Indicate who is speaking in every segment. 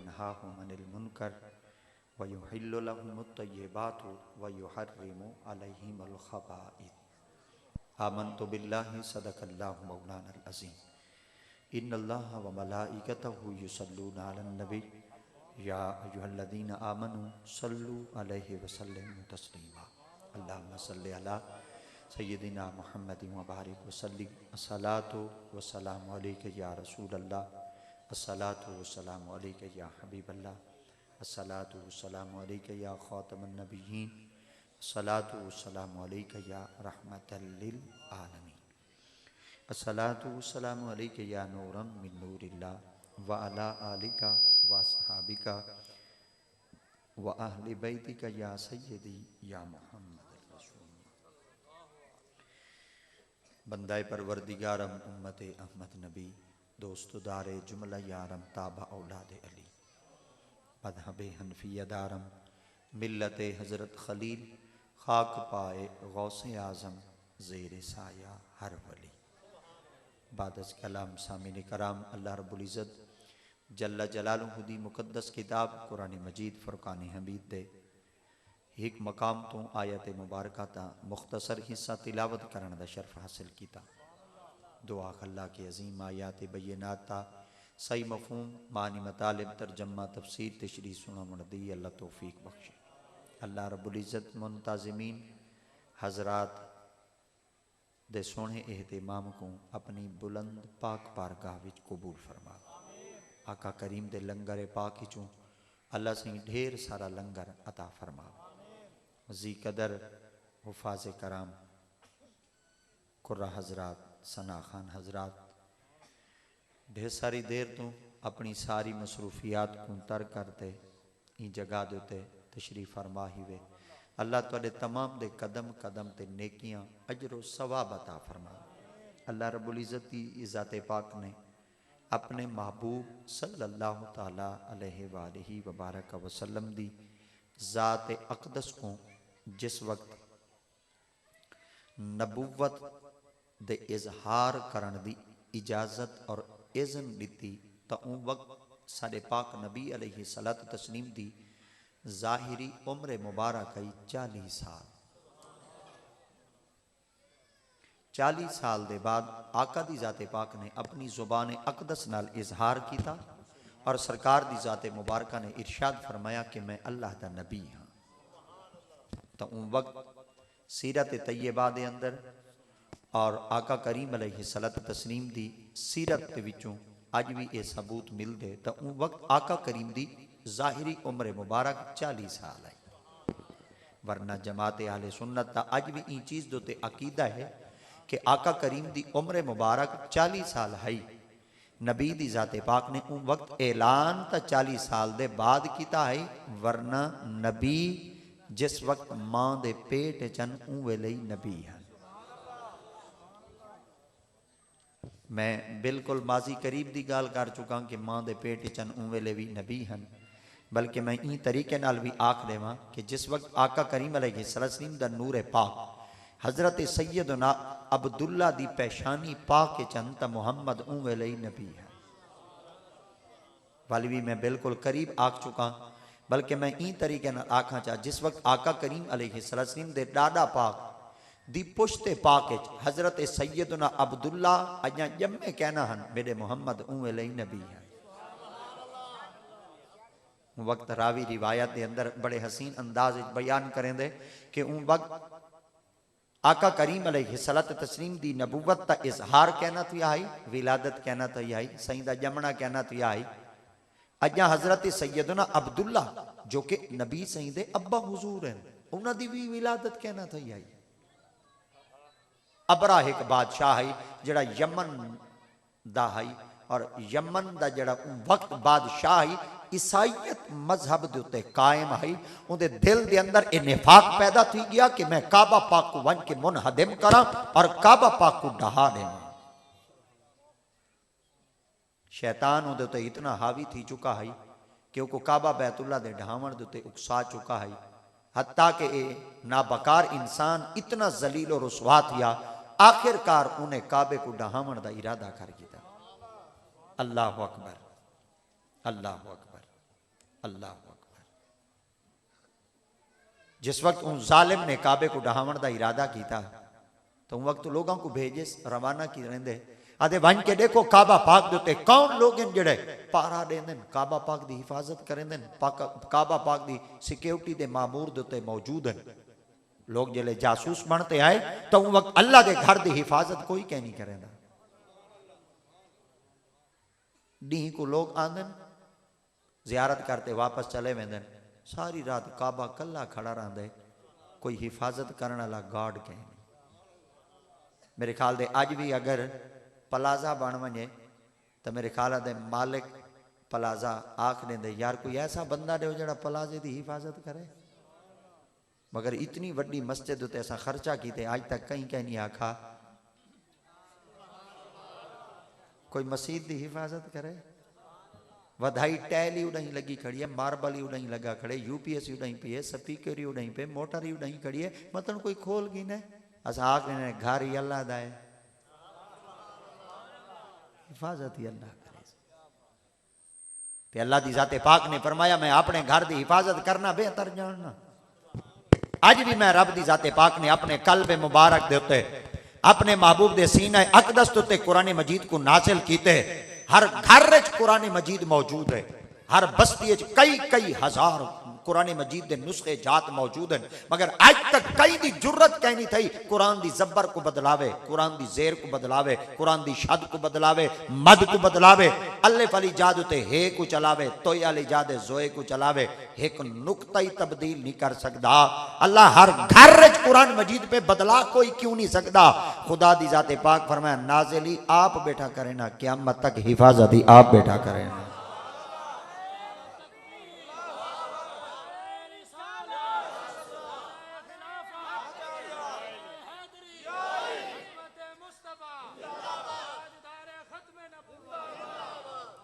Speaker 1: यनहाहुम अनिल मुनकर व युहिल्लु लहुमुत तय्यिबातु व युहर्रिमु अलैहिमुल खबाइथ। आमन्तु बिल्लाहि सदक़ल्लाहु मौलानल अज़ीम। इन्नल्लाहा व मलाइकतहु युसल्लूना अलन नबी या अय्युहल्लज़ीना आमनू सल्लु अलैहि व सल्लिमू तस्लीमा। अल्लाहुम्मा सल्लि अला सय्यिदिना मुहम्मदिन व बारिक व सल्लिम। अस्सलातु व सलामु अलैका या रसूलल्लाह, अस्सलातु व सलामु अलैका या हबीबल्लाह, अस्सलातु व सलामु अलैका या खातमुन नबिय्यीन, अस्सलातु व सलामु अलैका या रहमतल लिल आलमीन, अस्सलातु व सलामु अलैका या नूरम मिन नूरिल्लाह व अला आलिका व अस्हाबिका व अहले बैतिका या सय्यदी या मुहम्मद रसूल। बंदाए परवरदिगारम उम्मते अहमद नबी, दोस्त दारे जुमला यारम ताबा औलादे अली, मज़हबे हनफिया दारम मिल्लते हज़रत खलील, खाक पाए गौसे आज़म ज़ेर साया हर वली। बादस कलाम सामिन कराम, अल्लाह रब्बुल इज़्ज़त जल्ला जलालुहु दी मुकद्दस किताब कुरान मजीद फुरकान हमीद दे एक मकाम तो आयत मुबारक ता मुख्तसर हिस्सा तिलावत करने का शर्फ हासिल किया। दुआ अल्लाह के अजीम आयात बैनात ता सही मफहूम मानी मतालिब तर्जमा तफसीर तशरीह सुना मुनदी अल्लाह तौफीक बख्शे। अल्लाह रब्बुल इज़्ज़त मुंतज़िमीन हज़रात दे सोने एहतिमाम को अपनी बुलंद पाक बारगाह विच कबूल फरमा। आका करीम दे लंगर पाक चूँ अल्लाह से ढेर सारा लंगर अता फरमा। जी कदर हुफाज कराम कुर्रा हजरात, सना खान हजरात ढेर सारी देर तो अपनी सारी मसरूफियात को तर करते ई जगह देते तशरीफ फरमा ही वे। अल्लाह तुहाडे तमाम दे कदम कदम ते नेकियां अजरो सवाब अता फरमा। अल्लाह रब्बुल इज़्ज़त की इज़्ज़त पाक ने अपने महबूब सल्लल्लाहु ताला अलैहि वालैहि व बारक वसल्लम दी ज़ात अक़दस को जिस वक्त नबुव्वत दे इजहार करन दी इजाज़त और इज़न दी तो उन वक्त साडे पाक नबी अलैहि सलात तस्लीम दी ज़ाहिरी उम्र मुबारक 40 साल। 40 साल दे बाद आका दी ज़ाते पाक ने अपनी ज़ुबान अक़दस नाल इजहार किया और सरकार दी ज़ाते मुबारक ने इरशाद फरमाया कि मैं अल्लाह दा नबी हाँ। तो उन वक्त सीरत तैयबा दे अंदर और आका करीम अलैहिस्सलातु तस्लीम दी सीरत दे विचों अज भी ये सबूत मिलते। तो उन वक्त आका करीम दी ज़ाहिरी उम्र मुबारक 40 साल है। वरना जमात आले सुन्नत दा अज भी ई चीज़ दे उत्ते अकीदा है कि आका करीम दी उम्र मुबारक 40 साल है। नबी दी ज़ाते पाक ने उन वक्त ऐलान तो 40 साल दे बाद किया है। वरना नबी जिस वक्त मां दे पेट चन उन वेले ही नबी है। मैं बिल्कुल माजी करीब की गाल कर चुका कि मां दे पेट चन उन वेले भी नबी हैं। बल्कि मैं ई तरीके नाल भी आख देवां कि जिस वक्त आका करीम अलैहिस्सलाम दा नूर पाक हजरत सैयदना अब्दुल्ला दी पेशानी पाक चन त मुहम्मद उन वेले ही नबी है। वाली भी मैं बिल्कुल करीब आख चुका। बल्कि मैं ई तरीके नाल आखा चाह जिस वक्त आका करीम अलैहिस्सलाम दे डाडा पाक दी पुश्ते पाक हजरत सैयदना अब्दुल्ला अजा जम्मे कहना हन मेरे मुहम्मद उन वेले ही नबी है। वक्त रावी रिवायत के अंदर बड़े हसीन अंदाज बयान करेंदे कि उन वक्त आका करीम अलैहिस्सलातु तस्लीम दी नबुव्वत का इजहार कहना तो आई, विलादत कहना तो आई, सही दा जमना कहना तो आई। अजा हजरत सैयदना अब्दुल्ला जो कि नबी सही दे अब्बा हुजूर हैं उन्हां दी भी विलादत कहना तो आई। अबरा एक बादशाह है जड़ा यमन दा है और यमन दा जड़ा वक्त बादशाह है ईसाईयत मजहब दे उत्ते कायम है। उनके दिल दे अंदर ये निफाक पैदा थी गया कि मैं काबा पाक को वन के मुनहदिम करा और काबा पाक को डहा देना। शैतान उनके उत्ते इतना हावी थी चुका है कि वो काबा बैतुल्ला दे ढहावण दे उत्ते उकसा चुका है। हत्ता कि नाबकार इंसान इतना जलील और रुसवा थिया आखिरकार उन्हें काबे को डहावण का इरादा कर दिया। अल्लाह अकबर, अल्लाह अकबर। अल्लाह अकबर। जिस वक्त उन जालिम ने काबे को ढहावण का इरादा किया तो उन वक्त लोगों को भेजे रवाना की रेंदे आदे वन के देखो काबा पाक दे उत्ते कौन लोग हैं जेड़े पारा देंदे काबा पाक दी हिफाजत करेंदे काबा पाक दी सिक्योरिटी दे मामूर दे उत्ते मौजूद हैं। लोग जेले जासूस बनते आए तो उन वक्त अल्लाह के घर की हिफाजत कोई कह नहीं करेंदा। डी को लोग आंदन जियारत करते वापस चले वेंदन सारी रात काबा कला खड़ा रहिंदे कोई हिफाजत करने वाला गार्ड कह नहीं। मेरे ख्याल दे अज भी अगर प्लाजा बन वने तो मेरे ख्याल दे मालिक प्लाजा आख देंदे यार कोई ऐसा बंदा दो जड़ा प्लाजे की हिफाजत करे। मगर इतनी वड्डी मस्जिद उत्ते असां खर्चा कीते आज तक कहीं कहीं नहीं आखा कोई मस्जिद की हिफाजत करे। वधाई टैल ही उड़ाई लगी खड़ी है मार्बल ही उड़ाई लगा खड़े यूपीएस उड़ाई पी है स्पीकर ही उड़ाई पे मोटर ही उड़ाई खड़ी है मतलब कोई खोल की न अस आख ने घर ही अल्लाह दा है हिफाजत ही अल्लाह करे। ते अल्लाह दी जाते पाक ने फरमाया मैं अपने घर की हिफाजत करना बेहतर जानना। अज भी मैं रब दी जाते पाक ने अपने कल्ब मुबारक दे उत्ते अपने महबूब दे सीने अकदस ते उत्ते कुरान मजीद को नाजिल कीते। हर घर विच कुरान मजीद मौजूद है हर बस्ती कई कई हजार कुरान मजीद के नुस्खे जात मौजूद हैं। मगर आज तक कई दी जुर्रत कहीं नहीं थी कुरान दी जबर को बदलावे कुरान दी जेर को बदलावे कुरान दी शद को बदलावे मद को बदलावे अल्ले वाली जाद उते हे को चलावे तोय वाली जाद जोए को चलावे एक नुक्ता ही तब्दील नहीं कर सकता। अल्लाह हर घर विच कुरान मजीद पे बदला कोई क्यों नहीं सकता। खुदा दी जाते पाक फरमाया नाज़िली आप बैठा करे ना क़यामत तक हिफाजत ही आप बैठा करे ना।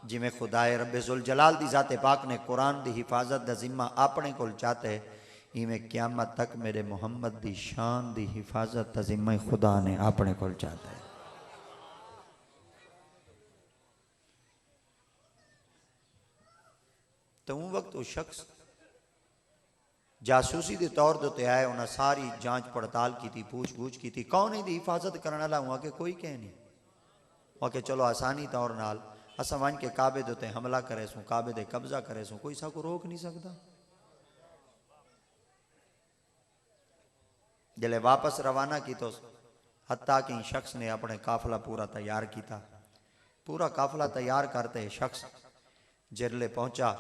Speaker 1: जिमें खुदाए रब्बे जुल जलाल दी जाते पाक ने कुरान दी हिफाजत दा जिम्मा अपने कोल चाहते इवें क़यामत तक मेरे मुहम्मद दी शान दी हिफाजत दा जिम्मा खुदा ने अपने कोल चाहता है। तो उन वक्त वो शख्स जासूसी के तौर पर आए उन्हें सारी जांच पड़ताल की थी पूछ गूछ की थी कौन इहदी हिफाजत करने वाला हुआ कि कोई कह नहीं वहाँ के चलो आसानी तौर नाल असा वन के काबे दे हमला करे सूँ काबे दे कब्जा करे सूँ कोई को रोक नहीं सकता। जले वापस रवाना की तो हत्ता कि शख्स ने अपने काफिला पूरा तैयार किया पूरा काफिला तैयार करते शख्स जिरले पहुंचा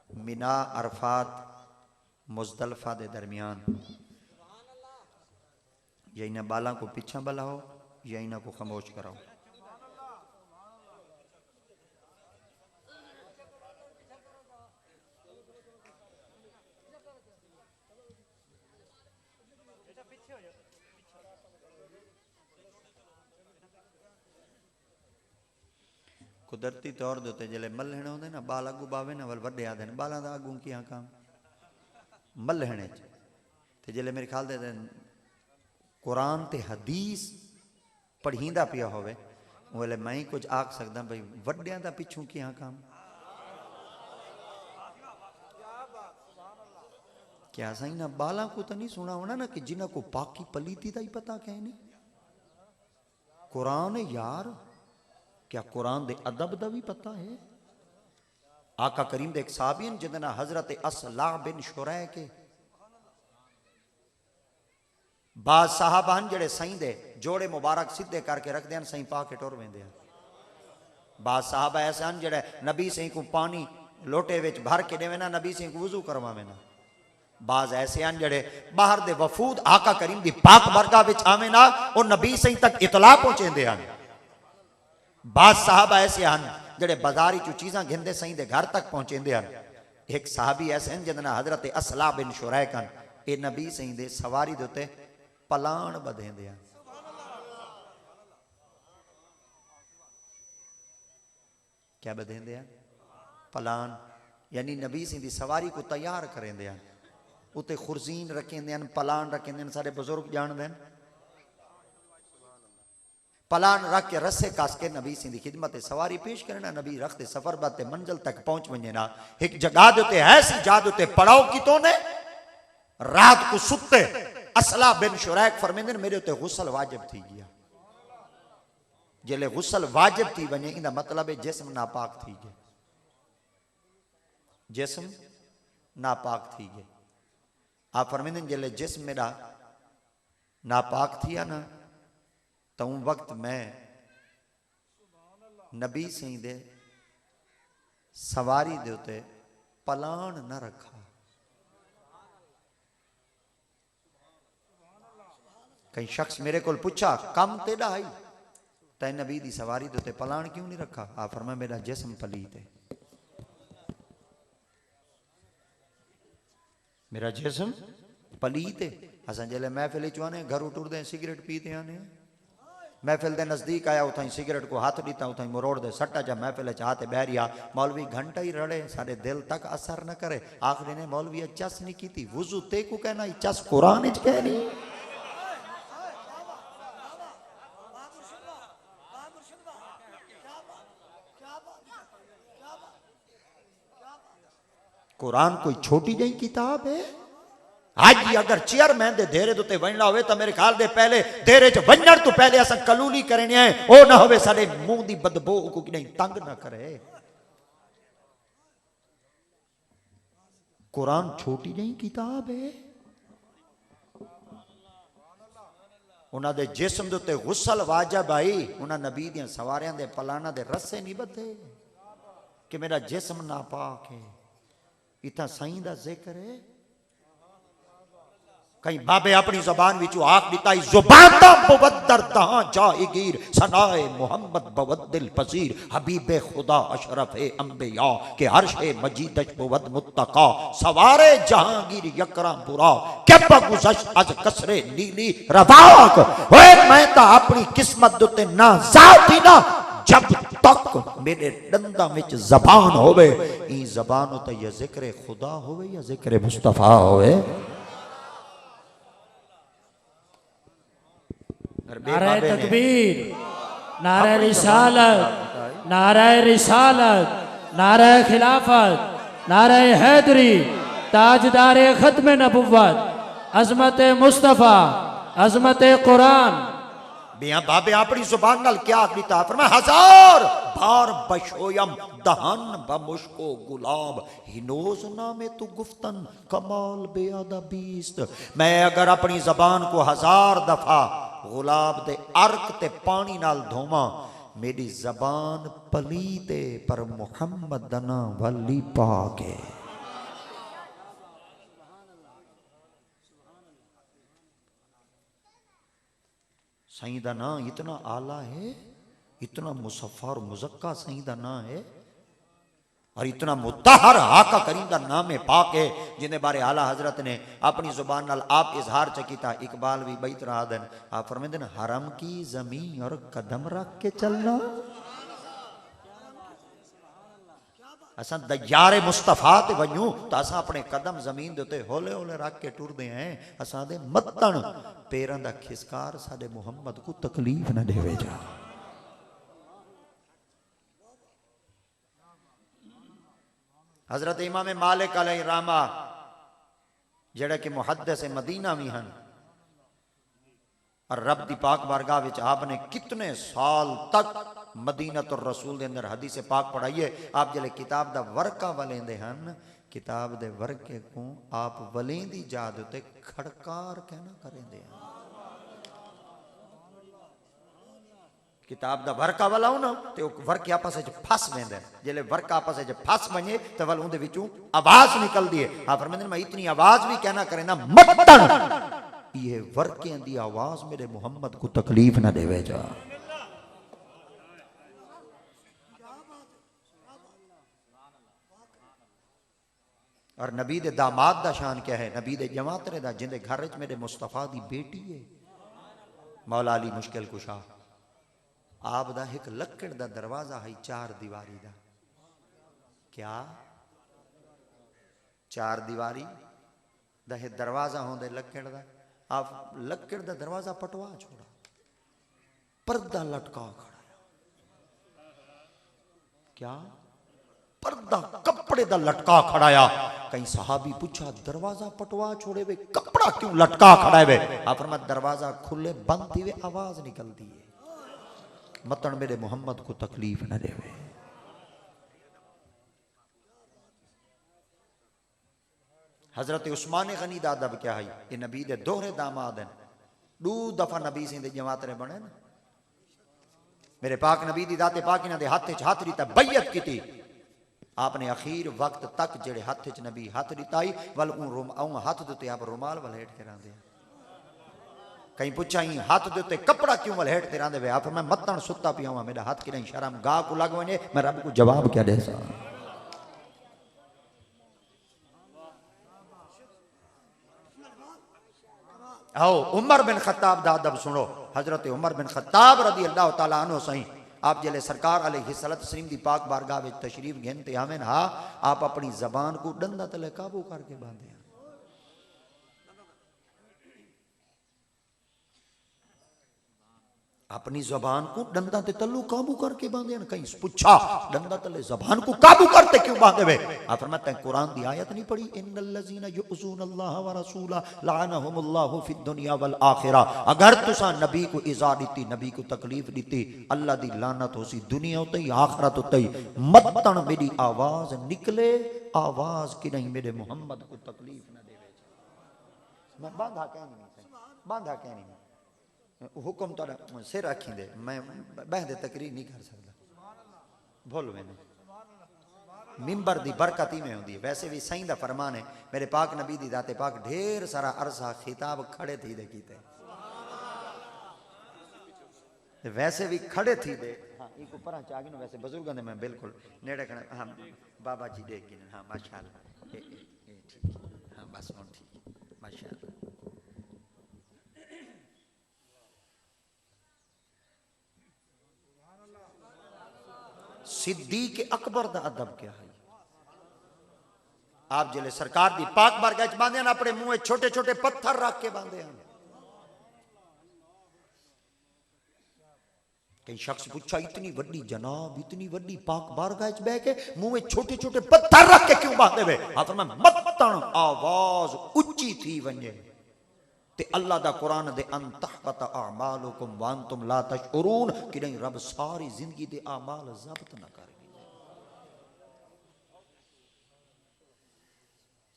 Speaker 1: मिना अरफात मुजदलफा दे दरमियान या इन्हें बाला को पीछा बलाओ या इन्हें को खामोश कराओ। कुदरती तौर पर जले मलहण होंगे ना बाल अगू बावे ना वल वड्डे आते हैं बालों का अगू क्या काम मलहने तो जले मेरे ख्याल दे कुरान ते हदीस पढ़ींदा पिया होवे वेले मैं ही कुछ आख सकदा भाई वड्डियां दा पिछू क्या काम क्या सही ना बाला को तो नहीं सुना होना ना कि जिन्हों को पाकी पलीती का ही पता कह नहीं कुरान यार क्या कुरान दे अदब दा भी पता है। आका करीम दे एक साहबी हैं जिन्हें हजरत असला बिन शुरै के बाद साहबान जड़े सही दे जोड़े मुबारक सीधे करके रखते हैं सही पा के टुर वेंदे हैं। बाद साहबा ऐसे हैं जड़े नबी सही को पानी लोटे विच भर के देवे ना नबी सही को वजू करवावे ना। बाज ऐसे हैं जड़े बाहर दे वफूद आका करीम दी पाक बरगाह विच आवे ना और नबी सही तक इतला पहुंचेंदे हैं। बाद साहबा ऐसे हैं जड़े बाजारी चू चीज़ा घिंदे सही दे घर तक पहुंचेंदे हैं। एक साहबी ऐसे हैं जिन्हें हजरत असला बिन शुरै कन ए नबी सही दे सवारी दे उत्ते पलाण बधेंदे हैं। क्या बधेंदे हैं पलान यानी नबी सही दी सवारी को तैयार करेंदे हैं उत्ते खुरजीन रखेंदे हैं पलान रखेंदे हैं सारे बुजुर्ग जानते हैं। पलान रख के रस्से कास के नबी सिंधी खिदमत सवारी पेश करना। नबी रखते सफर बाते मंजिल तक पहुंच वने ना एक जगह देते है सी जा देते पड़ाओ की तो ने रात को सुते असला बिन शुरैक फरमेंदे मेरे उते गुस्ल वाजिब थी गया। जेले गुस्ल वाजिब थी वने इंदा मतलब है जिस्म नापाक थी गए, जिस्म नापाक थी गए। आप फरमेंदे जेले जिस्म मेरा नापाक थिया ना तो वक्त मैं नबी सिंह दे सवारी दे उते पलान न रखा। कई शख्स मेरे को पूछा कम तेरा आई तै नबी दी सवारी दे उते पलान क्यों नहीं रखा? आप फरमाया मेरा जिस्म पलीत है, मेरा जिस्म पलीत है। असा जल्द महफिल चुआने घर टुरदे सिगरेट पीते आने महफिल के नजदीक आया उथाई सिगरेट को हाथ दीता उथाई मुरोड़ दे सट्टा जा महफिल हाथ बहरिया मौलवी घंटा ही रड़े सारे दिल तक असर न करे। आखिरी ने मौलवी चस नहीं की वुजू ते को कहना चस कुरान कह नहीं। कुरान कोई छोटी जी किताब है? आज ही अगर चेयरमैन दे धेरे ते वणना होवे तो मेरे ख्याल दे पहले धेरे च वणन तो पहले अस कलूली करनी है ओ ना होवे साडे मुंह दी बदबू को नहीं तंग ना करे। कुरान छोटी नहीं किताब है। उन्हां दे जिस्म दे उत्ते गुस्ल वाजिब आई उन्हां नबी दियां सवारियां दे पलाना दे रस्से नहीं बधे कि मेरा जिस्म नापाक है। इतना साईं दा जिक्र है। कई बाबे अपनी जबान विचों आख दिता जुबान दा मुवद्दर तहां जाहिगीर सनाए मोहम्मद बवद्दिल पसीर हबीबे खुदा अशरफे अंबिया के अर्शे मजीदश बुवद मुत्तका सवारे जहांगीर यकरा बुरा के बगुज़श अज कसरे नीली रवाक। ओए मैं ता अपनी किस्मत दुते ना जाती ना जब तक मेरे दंदा विच जबान होवे ई जबान तो या जिक्र खुदा होवे या जिक्र मुस्तफा होवे।
Speaker 2: नारे तकबीर, नारे रिसालत, नारे रिसालत, नारे खिलाफत, नारे हैदरी, ताजदारे खत्म नबुव्वत, अजमत मुस्तफा, अजमत कुरान।
Speaker 1: बिया बाबे अपनी जुबान नाल क्या आखिता फरमाया हजार बार बशोयम दहन बमुश्को गुलाब हिनोज नामे तू गुफ्तन कमाल बेअदा बीस्त। मैं अगर अपनी जबान को हजार दफा गुलाब दे अर्क ते पानी नाल धोवा मेरी जबान पलीते पर मुहम्मद दना वली पाक है। साईं दा ना इतना आला है, इतना मुसफ़ा और मुज़क्का साईं दा ना है और इतना मुत्तहर आका करीम दा नाम है पाक है जिन्हें बारे आला हजरत ने अपनी जुबान नाल आप इजहार चकीता। इकबाल भी बैत रहा दिन आप फरमाते हैं हरम की जमीन और कदम रख के चलना। असा दयारे मुस्तफा ते वञूं तो असा अपने कदम जमीन दे होले होले रख के टुरदे हैं। असा दे मत्तन पैरां दा खिसकार साडे मुहम्मद को तकलीफ न देवे जा। हजरत इमाम मालिक अलैहि रहमा जेड़ा कि मुहद्दिस मदीना भी हैं और रब दी पाक बारगाह विच आपने कितने साल तक मदीनतुर रसूल दे अंदर हदीस पाक पढ़ाई है। आप जले किताब दा वर्का वलेंदे हैं किताब दे वर्के को आप वलेंदी जाद उते खड़कार कहना करेंदे हैं। किताब दा वर्का वलाओ ना ते वर्के आपस विच फस वेंदे जले वर्का आपस विच फस वने ते वल उंदे विचों आवाज निकलदी है। आप फरमांदे मैं इतनी आवाज भी कहना करेंदा मत्तन ये वर्के दी आवाज मेरे मुहम्मद को तकलीफ ना देवे जा। और नबी दे दामाद दा शान क्या है? नबी दे जमातरे दा जिंदे घर विच मेरे मुस्तफा दी बेटी है मौला अली मुश्किल कुशा। आप दा एक लकड़ दा दरवाजा है चार दीवारी दा। क्या चार दीवारी दा है दरवाजा होंदे लकड़ दा। आप लकड़ दा दरवाजा पटवा छोड़ा पर्दा लटका खड़ा, क्या पर्दा कपड़े दा लटका खड़ाया। कहीं सहाबी पूछा दरवाजा पटवा छोड़े वे, कपड़ा क्यों लटका खड़ा है वे? आप फरमाया दरवाजा खुले बंद थी वे, आवाज निकलती है, मतन मेरे मोहम्मद को तकलीफ न देवे। हजरत उस्मान गनी दा अदब क्या है? ये नबी दे दोहरे दामाद हैं, दो दफा नबी सिंह दे जमातरे बने ना। मेरे पाक नबी दी दाते पाक इन्हां दे हाथ च हाथ दिता, बैयत कीती आपने। अखीर वक्त तक जेड़े हाथ च नबी हाथ दिता ही वल उन हाथ दे आप रुमाल वल हेठ के रहंदे। कहीं पूछा ही हाथ दे कपड़ा क्यों वल हेठ ते रहंदे वे? आप मैं मतन सुता पिया हुआ, मेरा हाथ कि शर्म गा को लग वने, मैं रब को जवाब क्या दे सा? आओ उमर बिन खत्ताब दा अदब सुनो। हजरत उमर बिन खत्ताब रदी अल्लाह तआला अन्हु सही आप जले सरकार अलैहिस्सलातु वस्सलाम दी पाक बारगाह विच तशरीफ घेनते आवेन, हा आप अपनी जबान को डंडा तले काबू करके बांधे। अपनी जबान को डंडा ते तल्लू काबू करके बांधे। कहीं पूछा डंडा तले जबान को काबू करते क्यों बांधे वे? आप फरमाते हैं कुरान दी आयत नहीं पढ़ी, इन्नल्लज़ीना युज़ूनल्लाह व रसूला लअनहुमुल्लाहु फिद दुनिया वल आखिरा। अगर तुसा नबी को इज़ा दी, नबी को तकलीफ दी, अल्लाह दी लानत होसी दुनिया उते ही आखिरत उते ही। मतन मेरी आवाज निकले, आवाज कि नहीं मेरे मोहम्मद को तकलीफ न देवे। मैं बांधा क्या नहीं, बांधा क्या नहीं, हुक्म तो सिर रखी दे, मैं बहदे तकरीर नहीं कर सकता, भूल मैंने मिंबर दी बरकत ही में होती है। वैसे भी सही दा फरमान है, मेरे पाक नबी दी दाते पाक ढेर सारा अरसा खिताब खड़े थी दे कीते, वैसे भी खड़े थी दे। हाँ एक ऊपर चागी नो वैसे बुजुर्गों ने मैं बिल्कुल नेड़े खड़ा, हाँ बाबा जी देख गिन, हाँ माशाअल्लाह ठीक, हाँ बस और ठीक माशाअल्लाह। सिद्दीक अकबर दा अदब क्या है? आप जिले सरकार दी पाक बारगाह च बांधे ना, अपने मुंह छोटे छोटे पत्थर रख के बांधे हैं। कई शख्स पूछा इतनी वड्डी जनाब, इतनी वड्डी पाक बारगाह च बैठ के मुंह छोटे छोटे पत्थर रख के क्यों बांधे वे? आप फरमाया मतन आवाज उच्ची थी वने ते अल्लाह दा कुरान दे अंतहबत अमालुकुम व अंतुम ला तशउरून कि नहीं रब सारी जिंदगी दे अमाल जब्त ना कर।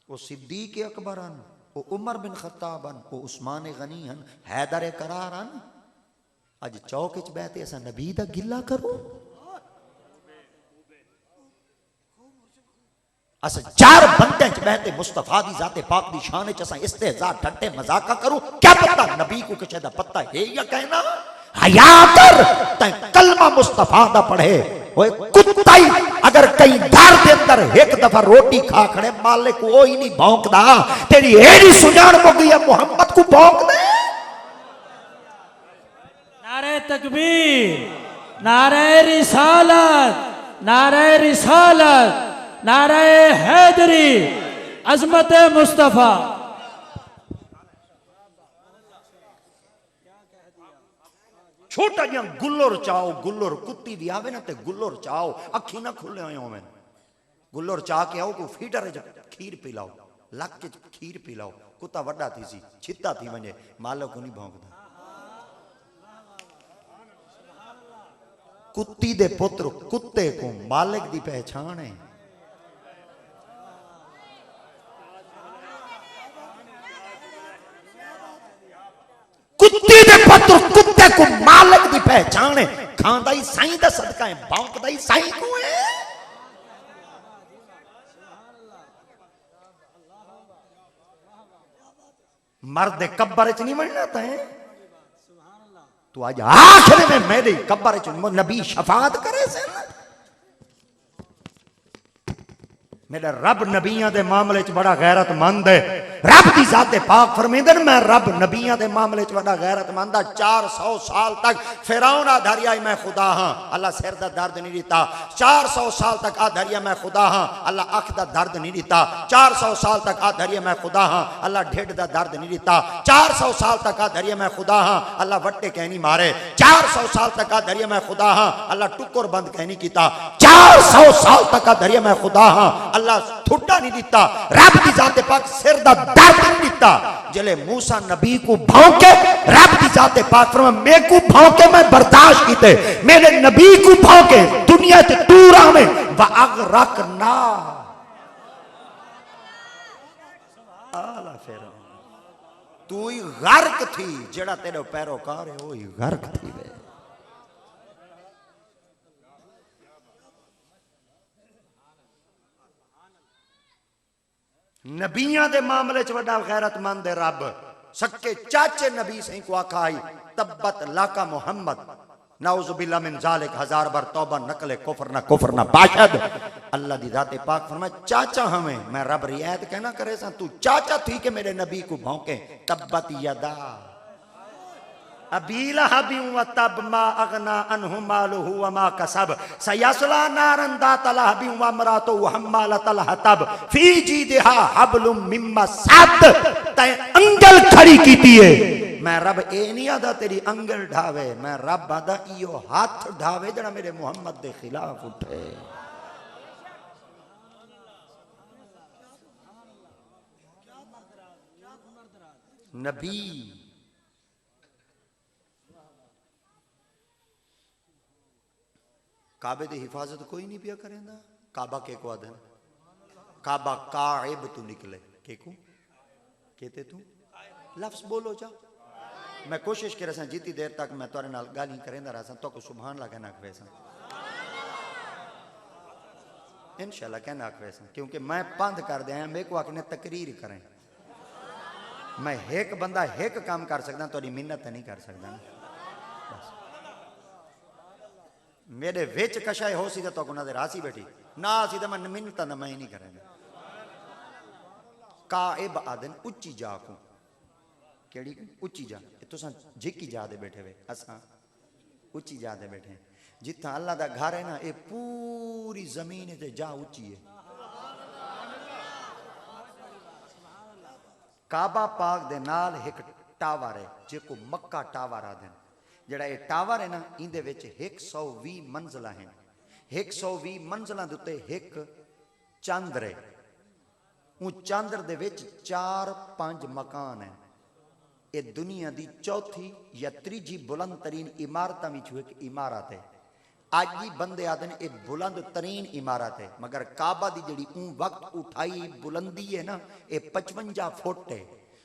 Speaker 1: वो सिद्दीक अकबर हन, वो उमर बिन खत्ताब हन, वो उस्मान गनी हन, हैदर करार हन। अज चौक च बैठे असा नबी दा गिला करो, अस चार बंदे च बैठे मुस्तफा दी जाते पाक दी शान च असा इस्तेजा ठट्टे मजाका करूं, क्या पता नबी को किसी दा पता है या कहना? हया कर तै कलमा मुस्तफा दा पढ़े। ओए कुत्ता ही अगर कई घर के अंदर एक दफा रोटी खा खड़े मालिक वो ही नहीं भौंकदा, तेरी एड़ी सुजान मुगी है मोहम्मद को भौंक दे।
Speaker 2: नारे तकबीर, नारे रिसालत, नारे रिसालत, नारे हैदरी, अजमत मुस्तफा।
Speaker 1: छोटा जिहा गुल्लर चाओ, गुल्लर कुत्ती दी आवे ना ते गुल्लर चाओ, अखी ना खुले होवे, गुल्लर चा के आओ को फीडर खीर पिलाओ, लक च खीर पिलाओ। कुत्ता वड्डा थी सी, छिता थी वने, मालिक को नहीं भौंकदा। कुत्ती दे पुत्र कुत्ते को मालिक दी पहचान है। कुत्ती दे पुत्र कुत्ते को मालिक दी पहचान है। खांदा ही साईं दा सदका है, भौंकदा ही साईं को है। मर्द कब्र च नहीं बनना है तू आज आखिर में मेरी कब्र च नबी शफात करे से मेरा रब नबियां दे मामले च बड़ा गैरतमंद है। रब दी ज़ाते पाक फरमांदे ने मैं रब नबियां दे मामले च बड़ा गैरतमंद है। 400 साल तक फिरौन आधरिया मैं खुदा हां, अल्लाह सिर दा दर्द नहीं दिता। 400 साल तक आधरिया मैं खुदा हां, अल्लाह अख दा दर्द नहीं दिता। 400 साल तक आधरिया मैं खुदा हां, अल्लाह ढिड दा दर्द नहीं दिता। 400 साल तक आधरिया मैं खुदा हां, अल्लाह वट्टे कह नहीं मारे। 400 साल तक आधरिया मैं खुदा हां, अल्लाह टुकर बंद कह नहीं कीता। 400 साल तक आधरिया मैं खुदा हां, अल्लाह ठुड्डा नहीं दिता। रब दी ज़ाते पाक सिर दा दर्द नहीं दिता। जले मूसा नबी को भौंके रब दी ज़ाते पाक फरमा मैं को भौंके मैं बर्दाश्त कीते, मेरे नबी को भौंके दुनिया ते दूर आवे व अगरकना आला फिरौन। तू ही गर्क थी, जेड़ा तेरे पैरोकार है वो ही गर्क थी वे। नबियां दे मामले च वड्डा गैरतमंद है रब। सक्के चाचे नबी सही को आखा आई तब्बत लाका मोहम्मद नाउजुबिल्लाह मिन जालिक, 1000 बार तौबा नकले कुफर ना बाशद। अल्लाह दी जाते पाक फरमाए चाचा हमें मैं रब रियायत कहना करे सा तू चाचा थी के मेरे नबी को भौंके। तब्बत यदा अबीला हबी व तब मा अगना अनहु मालुहु व मा कसब सयस्ला नारन दातला हबी व मरातो हम्मालतल हतब फी जीदिहा हबलुम मिम्मा सद। तै अंगल खड़ी कीती है, मैं रब ए नहीं आदा तेरी अंगल ढावे, मैं रब आदा इयो हाथ ढावे जड़ा मेरे मोहम्मद दे खिलाफ उठे। नबी काबे की हिफाजत कोई नहीं पिया करेंदा। काबा के को आदन काबा काइब तू निकले के को कहते तू लफ्ज बोलो जा। मैं कोशिश कर रहा जितनी देर तक मैं तुरे नाल गाली करेंदा रहा तो को सुभान अल्लाह कहना आखवे इंशाल्लाह कहना आखवे क्योंकि मैं बंद कर दिया मेरे को आखने तकरीर करें। मैं एक बंदा एक काम कर सकता थोड़ी मिन्नत नहीं कर सकता। मेरे विच कशाए हो सी तो उन्होंने रासी बैठी ना सी तो मैं मिन्नत ना मैं नहीं करेंगे। काइब आदन उच्ची जा को केड़ी उच्ची जा तुसा जिकी जा दे बैठे वे असा उच्ची जा दे बैठे जिथा अल्लाह दा घर है ना ये पूरी जमीन ते जा उच्ची है। काबा पाक दे नाल एक टावर है जिको मक्का टावर आदन। जड़ा ये टावर है ना इंदे विच 120 मंजिला हैं। 120 मंजिलों के उत्ते एक चंद्र है। उस चंद्र दे विच 4-5 मकान है। ये दुनिया की चौथी या तीजी बुलंद तरीन इमारतों में एक इमारत है। अज भी बंदे आते हैं ये बुलंद तरीन इमारत है मगर काबा की जी वक्त उठाई बुलंदी है ना ये 55 फुट है।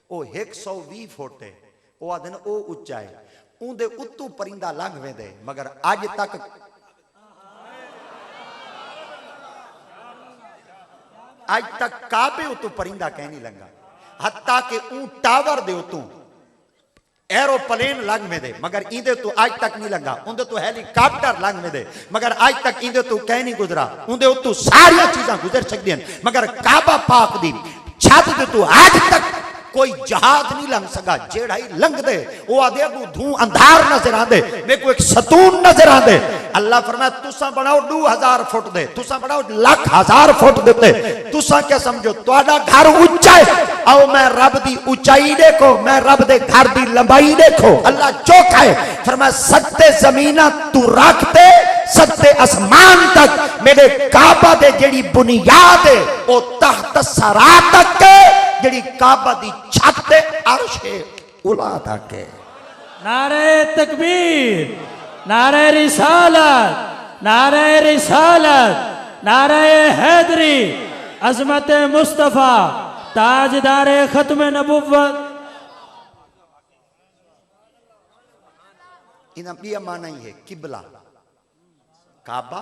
Speaker 1: वो 120 फुट है। वो आते हैं वो उच्चा है। उनके उत्तू परिंदा लंघ वेंदे मगर अज तक काबे उतू परिंदा कह नहीं लंघा। हत्ता के ऊ टावर दे उतू एरोप्लेन लंघ वेंदे मगर इंदे तो आज तक नहीं लंघा। उनके तो हेलीकॉप्टर लंघ वेंदे मगर आज तक इंदे तो कह नहीं गुजरा। उनके उतू सारिया चीज़ां गुजर सकदियां मगर काबा पाक दी छत दे तो आज तक कोई जहाज नहीं लंघ सका। जेड़ा ही लंघ दे वो आदे अगू धूं अंधार नजर आंदे मेरे को एक सतून नजर आंदे। अल्लाह फरमाया तुसा बनाओ 2000 फुट दे तुसा बनाओ 1,00,000 फुट देते तुसा क्या समझो तुहाडा घर उच्चा है। आओ मैं रब दी ऊंचाई देखो मैं रब दे घर दी लंबाई देखो। अल्लाह चौका है फरमाया सत्ते जमीना तू रख दे सत्ते आसमान तक मेरे काबा दे जेड़ी बुनियाद है वो तख्त सरा तक जेड़ी काबा दी छत ते अर्श है उला तक है।
Speaker 2: नारे तकबीर नारे रिसालत नारे रिसालत नारे हैदरी अजमत मुस्तफा ताजदारे खत्म नबुव्वत।
Speaker 1: इना पिया माना ही है किबला काबा।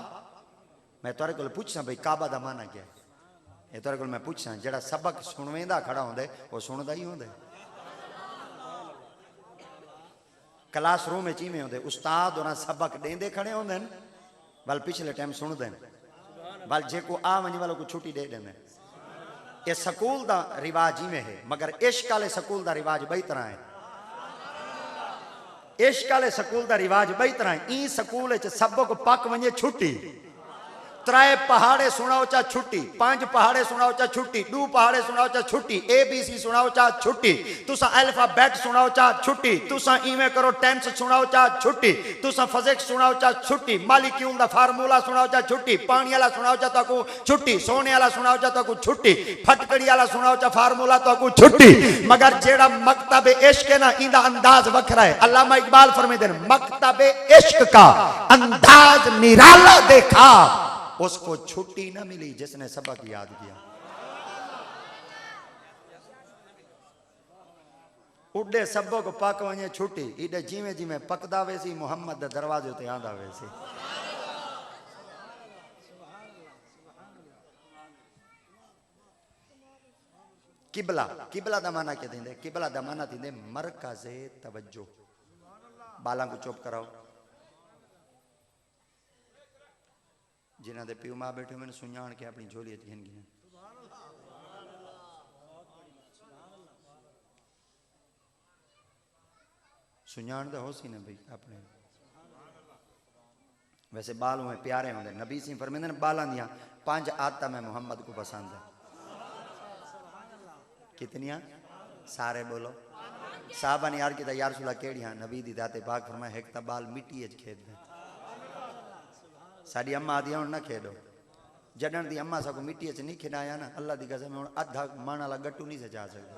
Speaker 1: मैं तुरे को पूछना भाई काबा दा माना क्या है। ये तुरे को मैं पूछना जड़ा सबक सुनवेंदा खड़ा होंदे वो सुनदा ही होंदे। क्लासरूम में होंदे उस्ताद और सबक देंदे खड़े होंदे बल पिछले टाइम सुनते हैं बल जेको आ वञे वालो को छुट्टी दे देंदे ये स्कूल दा रिवाज इवें है मगर इश्क वाले स्कूल दा रिवाज बई तरह है इश्क वाले स्कूल दा रिवाज बई तरह है ई स्कूल च सबक पक वञे छुट्टी त्राए पहाड़े सुनाओ चा छुट्टी 5 पहाड़े सुनाओ चा छुट्टी 2 पहाड़े सुनाओ चा छुट्टी ABC सुनाओ चा छुट्टी तुसा अल्फाबेट सुनाओ चा छुट्टी तुसा इवें करो टेंस सुनाओ चा छुट्टी तुसा फिजिक्स सुनाओ चा छुट्टी मालिक्यूल दा फार्मूला सुनाओ चा छुट्टी पानी वाला सुनाओ चा ताको छुट्टी सोने वाला सुनाओ चा ताको छुट्टी फटकड़ी वाला सुनाओ चा फार्मूला ताको छुट्टी मगर जेड़ा मकतब इश्क है ना इंदा अंदाज वखरा है अल्लामा इकबाल फरमाते हैं मकतब इश्क का अंदाज निराला देखा उसको छुट्टी न मिली जिसने सबक याद किया उड़े सबक पक वने छुट्टी इडे जिमें जिमें पकदा वेसी मोहम्मद दे दरवाजे ते आंदा वेसी किबला किबला दा माना के देंदे किबला दा माना थींदे मरकज़े तवज्जो बाला को चुप कराओ जिन्हों के प्यो माँ बैठे मैंने सुञाण के अपनी झोली गिन गिन सुञाण तो हो सी ना भाई अपने वैसे बाल हुए प्यारे होंगे नबी सी फरमाते हैं बालों दियां 5 आदत मैं मुहम्मद को पसंद है कितनियां सारे बोलो साहबा ने यार किया यार सुला केड़ी हाँ नबी दी दाते पाक फरमाया एक तो बाल मिट्टी खेद दे साड़ी अम्मा आदि ना खेडो जडन दी अम्मा सको मिट्टी च नहीं खिडाया ना अल्लाह दी कसम हुण अधा मन वाला गट्टू नहीं सजा सकदा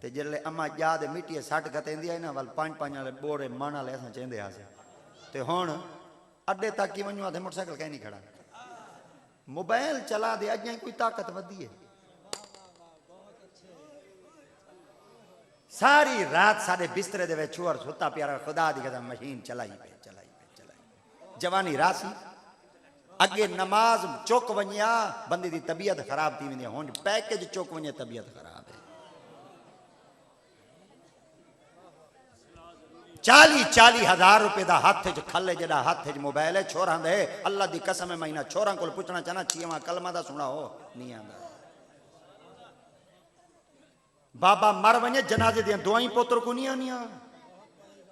Speaker 1: ते जिले अम्मा याद मिट्टी सट खतेंदी है ना वल 5 वाले बोरे मन वाले असां चेंदे आसे ते हुण अड्डे तक की वणो ते मोटरसाइकिल कहीं नहीं खड़ा मोबाइल चला दे अजां कोई ताकत वधी है सारी रात साडे बिस्तरे दे विच चोर सुता प्यारा खुदा दी कसम मशीन चलाई पे जवानी रासी अगे नमाज चुक वनिया बंदे दी तबीयत खराब थी वेंदी हुण पैकेज चुक वने तबीयत खराब है 40 हजार रुपए दा हाथ च खले जेड़ा हाथ च मोबाइल है छोरा दे अल्लाह दी कसम है महीना छोरा को पूछना चाहना छीवा कलमा दा सुनाओ नहीं आंदा बाबा मर वने जनाजे दी दुआई पुत्र को नहीं आनिया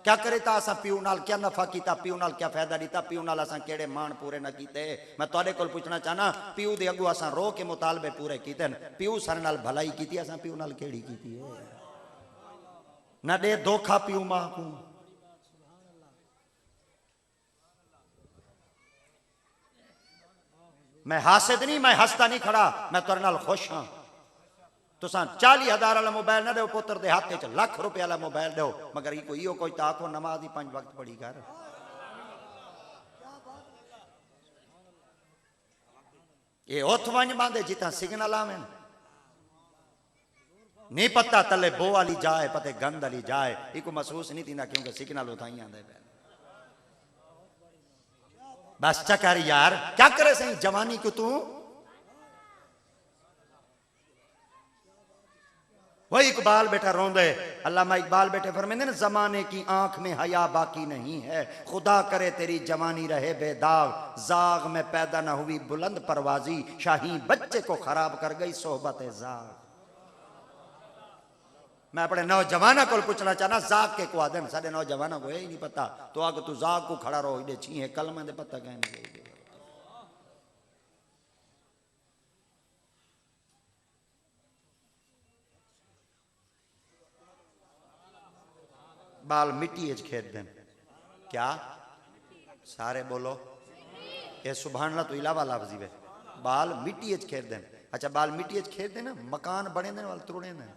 Speaker 1: क्या करे ता असा प्यू नाल क्या नफा कीता प्यू नाल क्या फायदा दीता प्यू नाल असा केड़े मान पूरे न कीते मैं तुहाडे कोल पूछना चाहना प्यू दे अगू असा रो के मुतालबे पूरे कीते प्यू सर नाल भलाई कीती असा प्यू नाल केड़ी कीती है ना दे धोखा प्यू मां को मैं हासिद नहीं मैं हंसता नहीं खड़ा मैं तुहाडे नाल खुश हां तुसा 40 हजार वाला मोबाइल ना दो पुत्र दे हाथ च लाख रुपए वाला मोबाइल दो मगर इो कोई तो आखो नमाज ही 5 वक्त पढ़ी कर ये उथ वन बांधे जिता सिग्नल आवे नहीं पता तले बो वाली जाए पते गंद वाली जाए इको महसूस नहीं थी क्योंकि सिग्नल उठाई आंदे पे बस चकर यार क्या करे सही जवानी को तू वही इकबाल बैठा रोंदे अल्लामा इकबाल बैठे फरमाते हैं जमाने की आंख में हया बाकी नहीं है खुदा करे तेरी जवानी रहे बेदाग जाग में पैदा न हुई बुलंद परवाजी शाही बच्चे को खराब कर गई सोहबत जाग मैं अपने नौजवाना को पूछना चाहना जाग के को आदम साढ़े नौजवाना को यही नहीं पता तो आग तू जाग को खड़ा रहो इधे छी है कलमा दे पता कहीं नहीं बाल मिट्टी खेद दें क्या सारे बोलो ये सुभान अल्लाह तो इलावा लफ्ज़ है बाल मिट्टी खेद दें अच्छा बाल मिट्टी खेद दें ना मकान बने दें वाल तुरड़े दें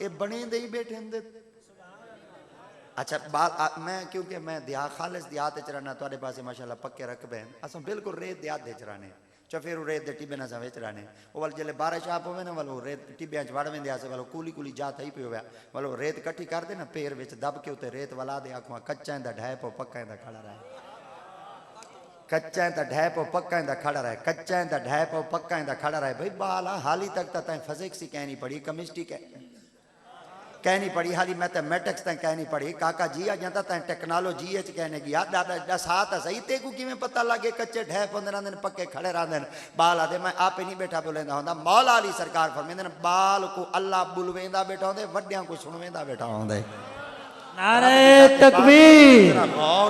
Speaker 1: ये बने दे ही बैठे दे अच्छा बाल मैं क्योंकि मैं दिया खालिस दिहात च रहना तुहाडे पासे माशाअल्लाह पक्के रकबे हैं असां बिल्कुल रेत दिहात च रहने चफेरू रेत दे टिब्बे असां विच रहने वो वाल जल्ले बारिश आप होवे ना वालो रेत टिब्बियां च वड़ वेंदे आसे वालो कूली कूली जा थई पियो होया वालो रेत कट्ठी कर दे ना पैर विच दब के उते रेत वला दे आखवा कच्चा दा ढाए पो पक्का दा खड़ा रहे कच्चा दा ढाए पो पक्का दा खड़ा रहे कच्चा दा ढाए पो पक्का दा खड़ा रहे भाई बाल हाली तक ता फिजिक्स ही कहनी पड़ी केमिस्ट्री कह नहीं पढ़ी हाली मैं तो मैट्रिक्स तक कह नहीं पढ़ी काका जी अजा तो तैं टेक्नोलॉजी कहने गया दसा तो सही तेकू किमें पता लगे कच्चे ढह पौंदे रहंदे पक्के खड़े रहंदे बाल आदे मैं आपे नहीं बैठा बोलेंदा होंदा मौला अली सरकार फरमांदे बाल को अल्लाह बुलवेंदा बैठा होंदे वड्डियां को सुनवेंदा बैठा होंदे
Speaker 2: नारे तकबीर,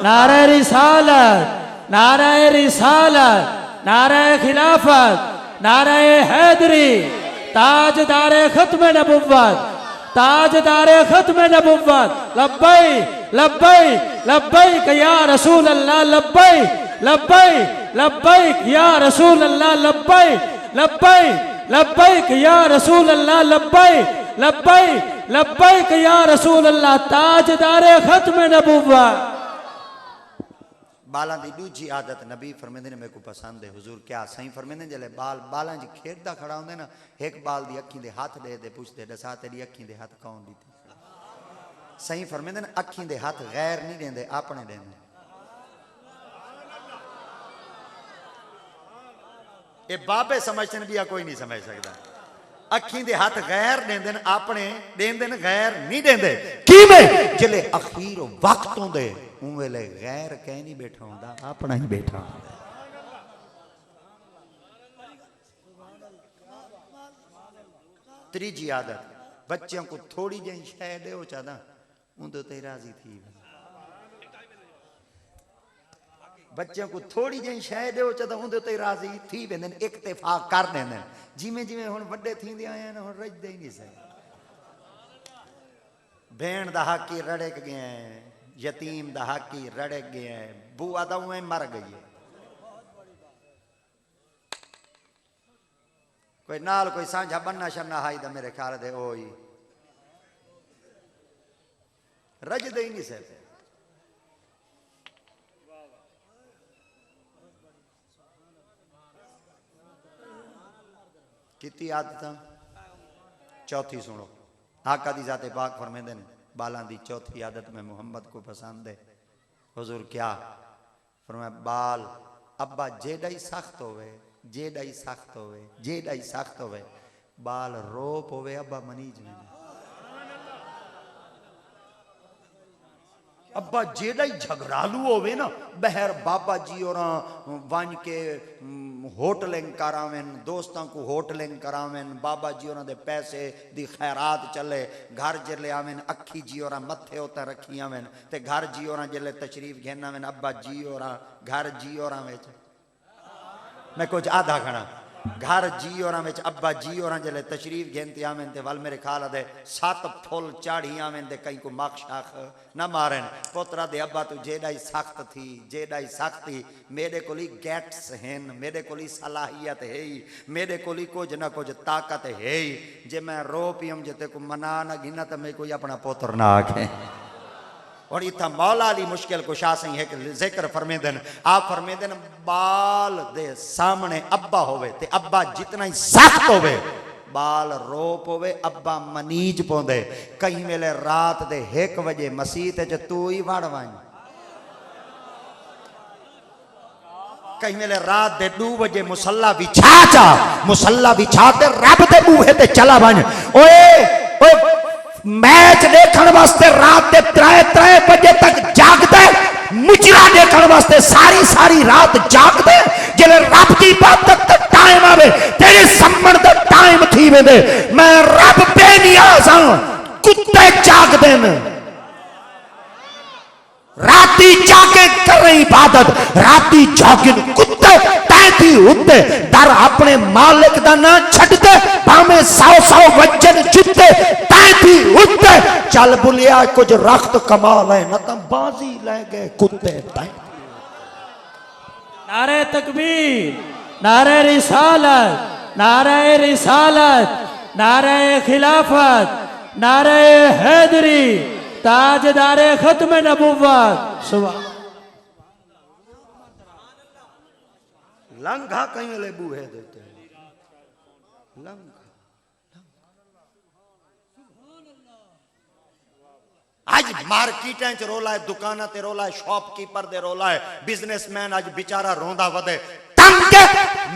Speaker 2: नारे रिसालत, नारे रिसालत, नारे खिलाफत, नारे हैदरी, ताजदारे खत्म नबुव्वत, ताजदारे खत्म नबुव्वत, लब्बैक लब्बैक लब्बैक या रसूल अल्लाह, लब्बैक लब्बैक लब्बैक या रसूल अल्लाह, लब्बैक लब्बैक लब्बैक या रसूल अल्लाह, लब्बैक लब्बैक लब्बैक या रसूल अल्लाह, ताजदारे खत्म नबुव्वत।
Speaker 1: बालां दी दूजी आदत नबी फरमांदे ने मेरे को पसंद है हुजूर क्या सही फरमांदे जले बालां जी खेडदा खड़ा होंदे ना एक बाल दी अखी दे हाथ दे पुछदे दसा तेरी अखी दे हाथ कौन दी सही फरमांदे ने अखी दे हाथ गैर नहीं देंदे अपने देंदे ये बाबे समझते ने बिया कोई नहीं समझ सकता अखी दे हाथ गैर देंदे अपने देंदे गैर नहीं देंदे किवें जले अखीर वक्त होंदे उन वेले गैर कह नहीं बैठा होंदा अपना ही बैठा होंदा त्रीजी आदत बच्चों को थोड़ी जी शय दो चाहता उन्दे ते राजी थी बच्चों को थोड़ी जी शय दो चाहता उन्दे ते राजी थी वेंदे इक्तिफा कर देंदे जिमें जिमें हुण वड्डे थींदे आए हैं हुण रजदे ही नहीं सही भेण दा हकी रड़क गया यतीम दा हकी रड़क गया बुआ दा उएं मर गई है कोई नाल कोई सांझा बन्ना शन्ना हाई दा मेरे ख्याल दे ओ ही रजदे ही नहीं सही कितनी आदत चौथी सुनो आका दी जाते पाक फरमांदे ने बालां दी चौथी आदत में मोहम्मद को पसंद है हुजूर क्या फरमाया बाल अब्बा जेड़ा ही सख्त होवे जेड़ा ही सख्त होवे जेड़ा ही सख्त होवे बाल रोप होवे अब्बा मनीज में अब्बा जेड़ा ही झगड़ालू होवे ना बहर बाबा जी और वन के होटलिंग करावें दोस्तों को होटलिंग करावें बाबा जी और दे पैसे दी खैरात चले घर जले आवें अखी जी और मथे उते रखी आवें ते घर जी और जले तशरीफ घेना आवें अब्बा जी और घर जी और मैं कुछ आधा खड़ा घर जी और अब्बा जी और जले तशरीफ घेनते आवें ते वल मेरे ख्याल दे 7 फुल चाढ़ी आवें ते कहीं को मख शाख न मारन पोतरा दे अब्बा तू जेड़ा ही सख्त थी जेड़ा ही सख्ती मेरे को गैट्स हैं मेरे को सलाहियत है ही मेरे को कुछ ना कुछ ताकत है ही जे मैं रो पियम जे को मना ना गिना तो मैं कोई अपना पोतर ना आखे और इतना मौला अली मुश्किल कुशा सही है कि जिक्र फरमेंदन आप फरमेंदन बाल दे सामने अब्बा होवे ते अब्बा जितना ही सख्त होवे बाल रोप होवे अब्बा मनीज पौंदे कहीं वेले रात दे 1 बजे मसीत च तू ही वड़ वण कहीं वेले रात दे 2 बजे मुसल्ला बिछा ते रब दे बूहे ते चला बन ओए ओए मैच देखने वास्ते रात के 3 बजे तक जागते मुजरा देखने वास्ते सारी रात जागते जिले रब की इबादत का टाइम आवे तेरे सम्मन का टाइम थी वेंदे मैं रब बेनियाज हां कुत्ते जागदे ने राती जाके कर रही इबादत राती जागिन कुत्ते तैथी उठते दर अपने मालिक दा ना छड्डते भाਵੇਂ 100 वजन जिते तैथी उठते चल बुलिया कुछ रख्त कमाल है न तो बाजी ले गए कुत्ते
Speaker 2: नारे तकबीर नारे रिसालत नारे खिलाफत नारे हैदरी ताजदारे खत्म नबुव्वत सुबह
Speaker 1: लंघा कहीं ले बूहे देते लंघा आज मार्केट रोला है दुकाना ते रोला है शॉपकीपर दे रोला है बिजनेसमैन आज बेचारा रोंदा वदे तंग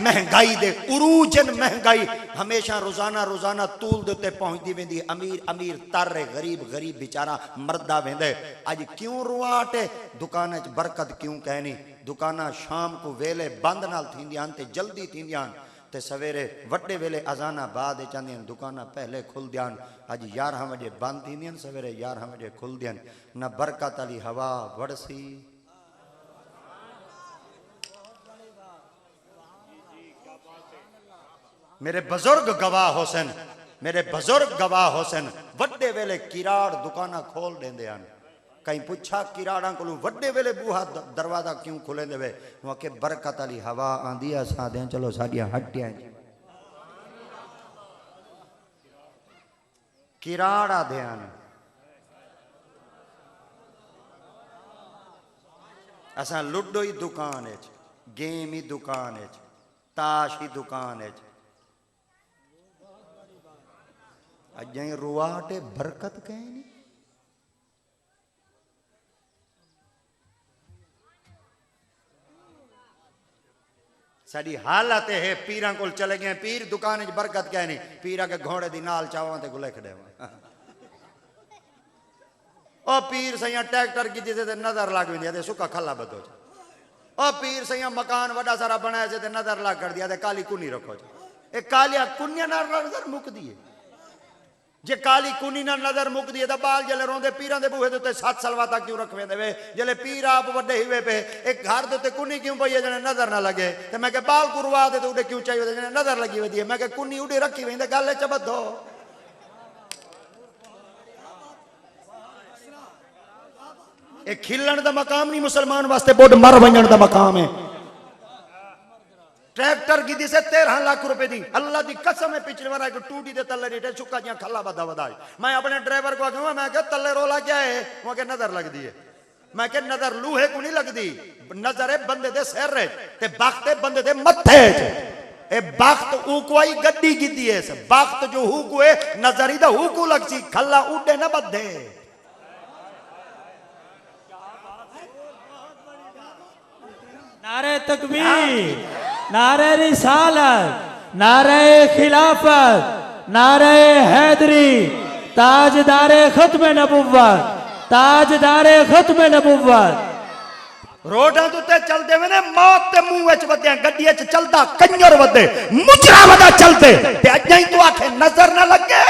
Speaker 1: महंगाई दे उरूजन महंगाई हमेशा रोजाना रोजाना तूल दे उत्ते पहुंचदी वेंदी अमीर अमीर तर गरीब गरीब बेचारा मरदा वेंदे अज क्यों रुआट दुकान च बरकत क्यों कहनी दुकाना शाम को वेले बंद नाल थींदियां ते जल्दी थींदियां ते सवेरे वड्डे वेले अजाना बाद चाहदियां दुकाना पहले खुलदियां अज 11 बजे बंद थींदियां सवेरे 11 बजे खुलदियां न बरकत वाली हवा वड़सी मेरे बुजुर्ग गवाह हुसैन मेरे बुजुर्ग गवाह हुसैन वड्डे वेले किराड़ दुकाना खोल देंदे हन कहीं पूछा किराड़ा को वड्डे वेले बूहा दरवाजा क्यों खुले देवे वो के बरकत वाली हवा आंदी है सादे चलो साडियां हट्टियां किराड़ा ध्यान असा लुडो ही दुकान है गेम ही दुकान है ताश ही दुकान है अजाई रुआटे बरकत कहनी साड़ी हालत है पीर को चले गए पीर दुकान च बरकत कहनी पीर के घोड़े दी नाल चावां ते गुले खड़े ओ पीर सैया ट्रैक्टर की जिसे नजर लग वेंदी सुखा खला बदो ओ पीर सैया मकान वड्डा सारा बनाया से नजर लग कर दिया काली कुनी रखो ए कालिया कुनिया नजर मुकदी है जे काली कुनी ना नजर मुकदी है बाल जले रोंदे पीरां दे बूहे दे उत्ते 7 सलवाता क्यों रखवे देवे जले पीर आप वड्डे हिवे पे एक घर दे उत्ते कुनी क्यों पई है जने नजर ना लगे ते मैं के बाल कुरवा दे ते उडे क्यों चाहिए जने नजर लगी वेदी है मैं के कुनी उडे रखी वेंदे गल च बद्धो ए खिलण दा मकाम नहीं मुसलमान वास्ते बोड मर वणन दा मकाम है ट्रैक्टर की दी से 13 लाख रुपए दी अल्लाह दी कसम है पिछले बार एक टूटी दे तल्ले रेटे सुक्का जिया खला बदा बदाई मैं अपने ड्राइवर को कहूं मैं क्या तल्ले रोला क्या है वो के नजर लगदी है मैं के नजर लूहे को नहीं लगदी नजर है बंदे दे सिर ते बख्त है बंदे दे मथे ए बख्त ऊ कोई गड्डी की दी है बख्त जो हु को है नजर ही दा हु को लगसी खला उडे ना बद्धे
Speaker 2: नारे तकबीर नारे रिसालत नारे खिलाफत नारे हैदरी ताजदारे खत्म नबुव्वत ताजदारे खत्म नबुव्वत रोडां ते चलदे वे ने मौत ते मुंह विच वद्या गड्डी च चलदा कंजर वदे मुजरा वदा चलदे ते अजाई तू आखे नजर ना लगे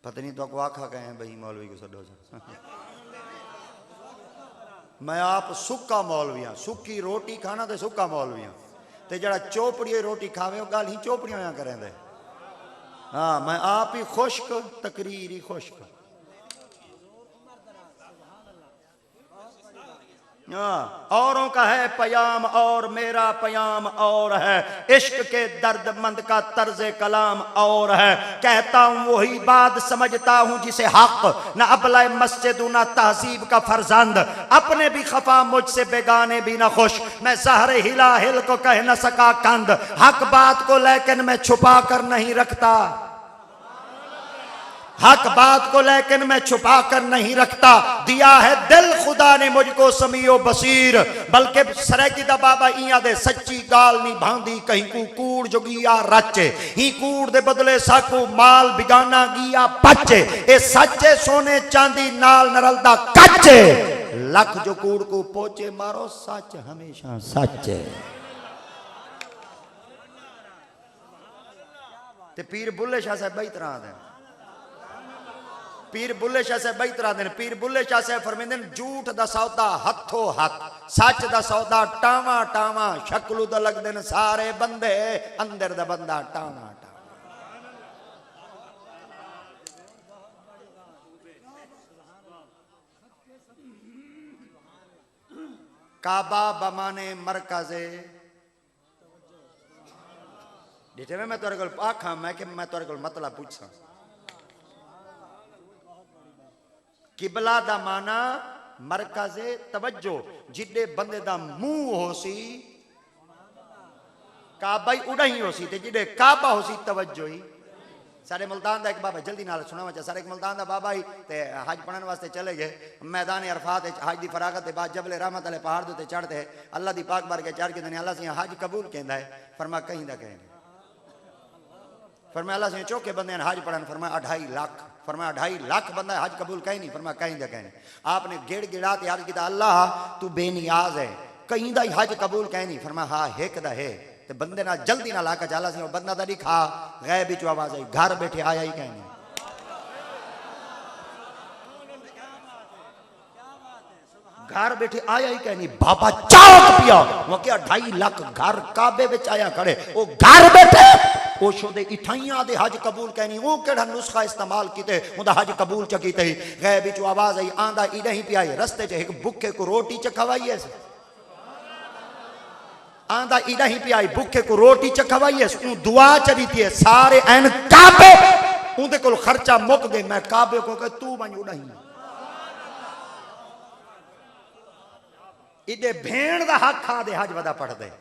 Speaker 2: पता नहीं तो को आखा कहे हैं भाई मौलवी को सडो मैं आप सुक्का मौलवी हाँ सुक्की रोटी खाना तो सुक्का मौलवी हाँ ते जड़ा चोपड़ी रोटी खावे गल ही चोपड़ियां करें दे हाँ मैं आप ही खुश्क तकरीर ही खुश्क औरों का है पयाम और मेरा पयाम और है इश्क के दर्दमंद का तर्ज कलाम और है कहता हूँ वही बात समझता हूँ जिसे हक न अबला मस्जिद न तहजीब का फर्जंद अपने भी खफा मुझसे बेगाने भी न खुश मैं सहरे हिला हिल को कह न सका कंद हक बात को लेकिन मैं छुपा कर नहीं रखता हक बात को लेकिन मैं छुपा कर नहीं रखता दिया है दिल खुदा ने मुझको समीओ बसीर बल्कि सरेकी दा बाबा इया दे सच्ची गाल नहीं भांदी कहीं को कूड़ जोगिया राचे ही कूड़ दे बदले साकू माल बिगाना गिया पच्चे ए सच्चे सोने चांदी नाल नरलदा कच्चे लख जो कूड़ को पोचे मारो सच हमेशा सच्चे ते पीर बुल्ले शाह साहब बई तरह दे पीर बुल्ले शाह साहब बई तरह दे पीर बुल्ले शाह साहब फरमांदे झूठ दा सौदा हथो हथ सच दा सौदा टावा टावा शक्लू दा लगदे ने सारे बंदे अंदर दा बंदा टावा टावा काबा बमाने मरकज़े डिठे में मैं तुहाडे कोल आखां मैं कि मैं तुहाडे कोल मतलब पूछां किबला दा माना मरकज़े तवज्जो जिडे बंदे दा मुंह हो सी
Speaker 1: काबा ही उड़ा ही हो सी ते जिदे काबा हो सी तवज्जो ही। सारे मुल्तान दा एक बाबा जल्दी नाल सुना वचा सारे एक मुल्तान दा बाबा ही ते हज पढ़न वास्ते चले गए मैदान अरफात हज दी फरागत के बाद जबल रहमत वाले पहाड़ दे चढ़ते अल्लाह दी पाक बार के चढ़ के अल्लाह से हज कबूल कहंदा है। फरमा कहीं दा कहें फरमा अल्लाह से चौके बंदे हज पढ़न फरमा 2.5 लाख फरमा 2.5 लाख बंदा हज कबूल कहीं नहीं फरमा कहीं दा कहें। आपने गिड़ गिड़ा के अर्ज किया अल्लाह तू बेनियाज है कहीं दा हज कबूल कहीं नहीं फरमा हाँ एक दा है ते बंदे ना जल्दी ना लाका जाला सी बंदा दा दिखा गैब विच आवाज आई घर बैठे आया ही कहीं नहीं। घर बैठे आया ही कहीं नहीं बाबा चाक पिया वो क्या 2.5 लाख घर काबे विच आया खड़े वो घर बैठे ओशो दे इठाइयां दे हज कबूल कहनी वो केड़ा नुस्खा इस्तेमाल कीते उदा हज कबूल च कीते ही गैब विच आवाज आई आंदा इडे ही पिया रस्ते च एक भूखे को रोटी च खवाई है आंदा इडा ही पिया भूखे को रोटी च खवाई है दुआ चली थी सारे एन काबे उनदे कोल खर्चा मुक गए मैं काबे को कह तू बन उड़ा ही इदे भेड़ दा हक खा दे हज वदा पढ़ दे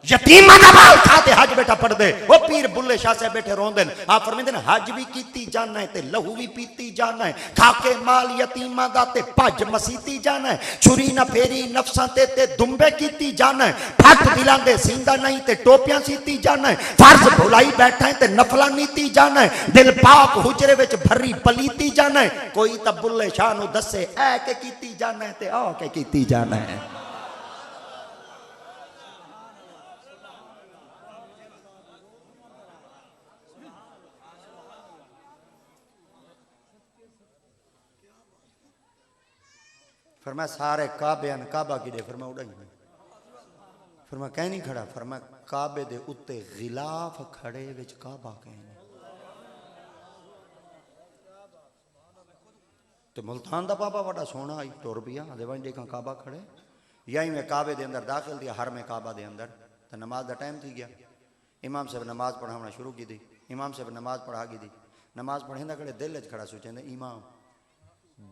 Speaker 1: यतीमा दा बाल खाते हज बेटा पढ़ दे वो पीर बुल्ले शाह साहब बैठे रोंदे आप फरमांदे हज भी कीती जाना है ते लहू भी पीती जाना है खाके माल यतीमा दा ते भज मसीती जाना है छुरी ना फेरी नफसां ते दुंबे कीती जाना है फट दिलां दे सींदा नहीं ते टोपियां सीती जाना है फर्ज भुलाई बैठा है ते नफला नीती जाना है दिल पाक हुजरे विच भरी पलीती जाना है कोई ता बुल्ले शाह नु दसे ऐ के कीती जाना है ते आ के कीती जाना है। फरमा सारे काबे अन काबा की दे फरमा उड़ाई फरमा कह नहीं खड़ा फरमा काबे दे उत्ते गिलाफ खड़े विच काबा कहने ते मुल्तान दा पापा बड़ा सोना आई टुर पिया दे वन देखा काबा खड़े यही में काबे दे अंदर दाखिल दिया हर में काबा दे अंदर तो नमाज दा टाइम थी गया इमाम साहब नमाज पढ़ाना शुरू की थी इमाम साहब नमाज पढ़ा की थी नमाज पढ़ेंदा खड़े दिल च खड़ा सोचेंदे इमाम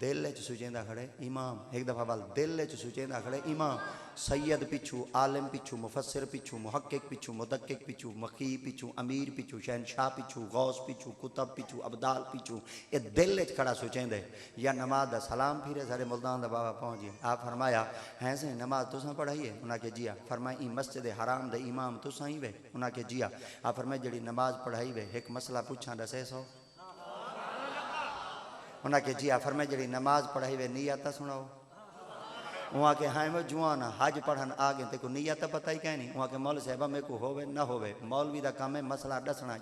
Speaker 1: दिल च सुचेंदा खड़े इमाम एक दफा बाल दिल च सुचेंदा खड़े इमाम सैयद पिछू आलिम पिछू मुफस्सिर पिछू मुहक्किक पिछू मुदक्किक पिछू मखी पिछू अमीर पिछू शहनशाह पिछू गौस पिछू कुतब पिछू अब्दाल पिछू ये दिल च खड़ा सुचेंदे या नमाज दा सलाम फिरे सारे मुल्तान दा बाबा पहुंच गए आप फरमाया हैं से नमाज तुसा पढ़ाई है उन्हें के जिया फरमाई मस्जिद हराम दे इमाम तुसा ही वे उन्हें के जिया आप फरमाई जड़ी नमाज पढ़ाई वे एक मसला पूछा दसे सौ उन्हें के जिया फरमाई जड़ी नमाज पढ़ाई वे नियत सुनाओ वहाँ के हाँ वो जुआन हज पढ़न आ गए ते को नियत पता ही कहनी वहाँ के मौल साहबा मेरे को होवे ना होवे मौलवी दा काम है मसला दसना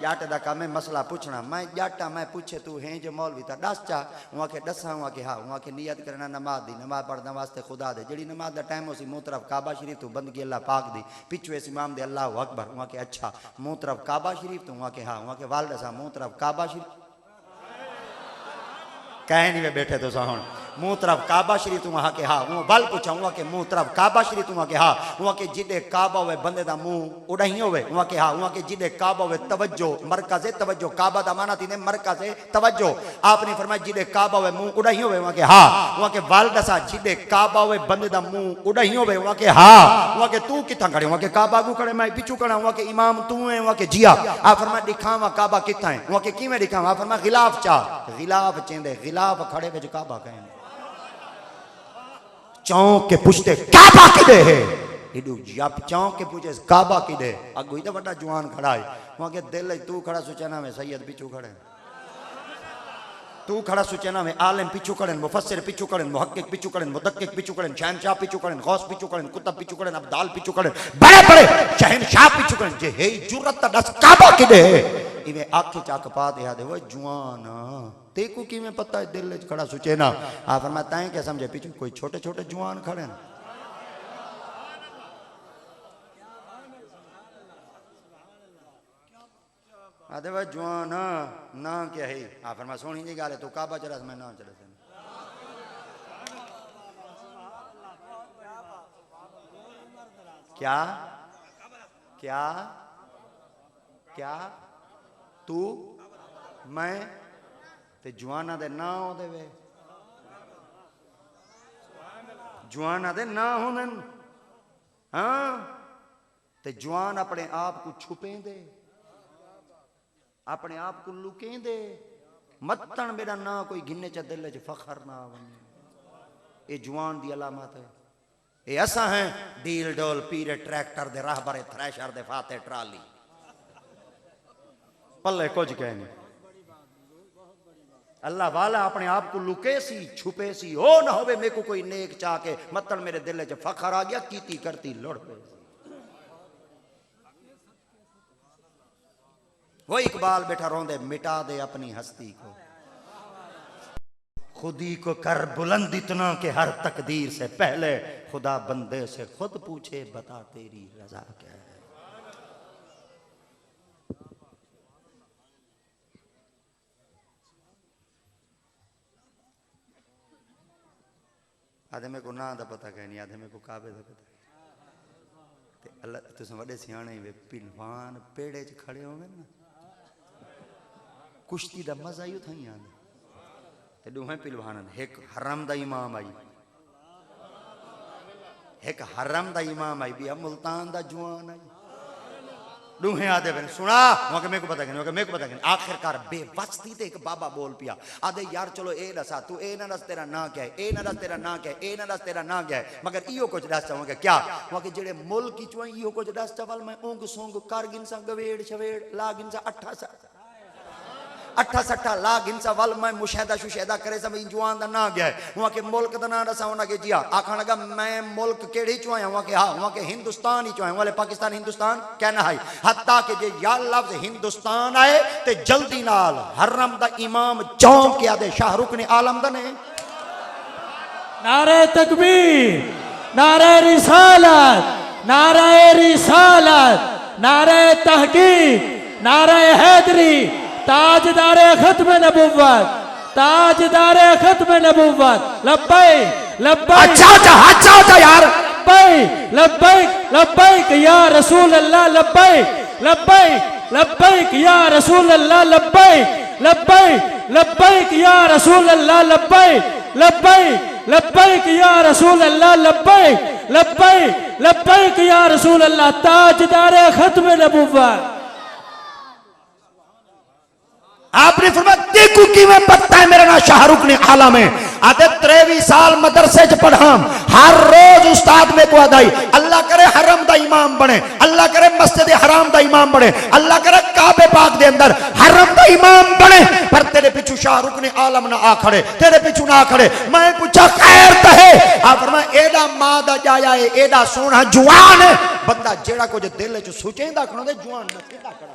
Speaker 1: जट दा काम है मसला पूछना मैं जटा मैं पूछे तू है जो मौलवी ता दस चा वहाँ के दसा वहाँ के हाँ वहाँ के नियत करना नमाज दी नमाज पढ़ने वास्ते खुदा दे जड़ी नमाज दा टाइम हो सी मुँह तरफ काबा शरीफ तू बंदगी अल्लाह पाक दी पिछू इस इमाम दे अल्लाह अकबर वहाँ के अच्छा मुँह तरफ काबा शरीफ तो वहाँ के हाँ वहाँ के वाल दसा मुँह तरफ काबा शरीफ कह नहीं वे बैठे तो साहन मुँह तरफ काबा शरीफ वहाँ के हाँ वो बल पूछा वहाँ के मुँह तरफ काबा शरीफ वहाँ के हाँ वहाँ के जिदे काबा हुए बंदे दा मुँह उड़ाई होवे वहाँ के हाँ वहाँ के जिदे काबा हुए तवज्जो मरकज़े तवज्जो काबा दा माना थी ने मरकज़े तवज्जो आपने फरमाया जिदे काबा हुए मुँह उड़ाई होवे वहाँ के हाँ वहाँ के वाल दसा जिदे काबा हुए बंदे दा मुँह उड़ाई होवे वहाँ के हाँ वहाँ के तू कितना खड़े वहाँ के काबा को खड़े मैं पिछू खड़ा वहाँ के इमाम तू है वहाँ के जिया आप फरमाया दिखावा काबा कितना है वहाँ के किमें दिखावा आप फरमाया गिलाफ चा गिलाफ चेंदे गिलाफ खड़े विच काबा कहें चौंक के पूछते काबा किदे है इडू जप चौंक के पूछे काबा किदे अगू ही तो बड़ा जवान खड़ा है वहां के दिल तू खड़ा सुचना में सैयद पिछू खड़े तू खड़ा सुचना में आलिम पिछू खड़े मुफस्सिर पिछू खड़े मुहक्किक पिछू खड़े मुदक्किक पिछू खड़े शहनशाह पिछू खड़े गौस पिछू खड़े कुतुब पिछू खड़े अब्दाल पिछू खड़े बड़े बड़े शहनशाह पिछू खड़े जे हे जुरत दस काबा किदे है इवे आंखें चाक पा दे दे वो जुआन तेको की में पता है दिल च खड़ा सुचे ना आ फरमाया ताए क्या समझे पीछे कोई छोटे छोटे जुआन खड़े ना आदे भाई जुआन ना क्या है आ फरमाया सोनी जी गाले तो काबा चला मैं ना चले क्या क्या क्या तू मैं ते जुआना दे ना होंदे वे जुआना दे ना होंदे हाँ ते जवान अपने आप को छुपेंदे, अपने आप को लुकेंदे। मतन मेरा ना कोई गिने च दिल च फखर ना वने, ये जवान दी अलामत है। ये असा हैं डील डोल पीरे ट्रैक्टर दे राहबरे थ्रैशर दे फाते ट्राली पल्ले कुछ कहने। अल्लाह वाला अपने आप को लुके सी छुपे सी, हो ना होवे मेरे को कोई नेक चाह के मतन मेरे दिल च फखर आ गया कीती करती लड़ पे। वो इकबाल बैठा रोंदे मिटा दे अपनी हस्ती को, खुदी को कर बुलंद इतना कि हर तकदीर से पहले खुदा बंदे से खुद पूछे बता तेरी रजा क्या है। आधे में को ना दा पता कहनी, आधे में को काबे दा पता। अल्लाह तुम वडे सियाणे वे पिलवान पेड़े च खड़े होवे ना, कुश्ती दा मजा ही उठाई आंदा। ते दुहे पिलवान, एक हरम दा इमाम आई, एक हरम दा इमाम आई भी मुल्तान दा जवान आई। दुहे आदे बन सुना वहां मेरे को पता नहीं, मेरे को पता नहीं। आखिरकार बेवस्ती ते एक बाबा बोल पिया, आदे यार चलो ए दसा तू ए ना दस तेरा ना क्या है, ए ना दस तेरा ना क्या है, ए ना दस तेरा ना क्या है, मगर इयो कुछ दस चाहूंगा क्या वहां के जेड़े मुल्क की चुआ इयो कुछ दस चावल मैं ऊंग सोंग कर गिनसा गवेड़ छवेड़ ला गिनसा 68 ला गिनसा वल मैं मुशाहिदा शुशाहिदा करे सब जवान दा ना गया है। वहां के मुल्क दा ना दसा उन्हें के जिया आखन लगा मैं मुल्क केड़ी चुआया वहां के, हाँ वहां के हिंदुस्तान ही चुआया, वाले पाकिस्तान हिंदुस्तान कहना है। हत्ता के जे या लफ्ज हिंदुस्तान आए ते जल्दी नाल हरम दा इमाम चौंक के आदे शाहरुख ने आलम दा ने
Speaker 2: नारे तकबीर, नारे रिसालत, नारे रिसालत, नारे तहकीक, नारे हैदरी, ताजदारे खत्म नबुव्वत, ताजदारे खत्म नबुव्वत। लब्बैक लब्बैक,
Speaker 1: अच्छा यार
Speaker 2: लब्बैक लब्बैक लब्बैक या रसूल अल्लाह, लब्बैक लब्बैक लब्बैक या रसूल अल्लाह, लब्बैक लब्बैक लब्बैक या रसूल अल्लाह, लब्बैक लब्बैक लब्बैक या रसूल अल्लाह, लब्बैक लब्बैक लब्बैक या रसूल अल्लाह। ताजदारे खत्म नबुव्वत।
Speaker 1: आपने फरमाया देखो कि मैं पता है मेरा नाम शाहरुख ने आला में आते 23 साल मदरसे च पढ़ा, हर रोज उस्ताद में को अदाई। अल्लाह करे हरम दा इमाम बने, अल्लाह करे मस्जिद हराम दा इमाम बने, अल्लाह करे काबे पाक दे अंदर हरम दा इमाम बने, पर तेरे पीछू शाहरुख ने आलम ना आ खड़े, तेरे पीछू ना आ खड़े। मैं पूछा खैर कहे आप फरमाया एदा मां दा जाया है, एदा सोना जवान है बंदा जेड़ा कुछ दिल च सोचेंदा खणो दे जवान ना केदा खड़ा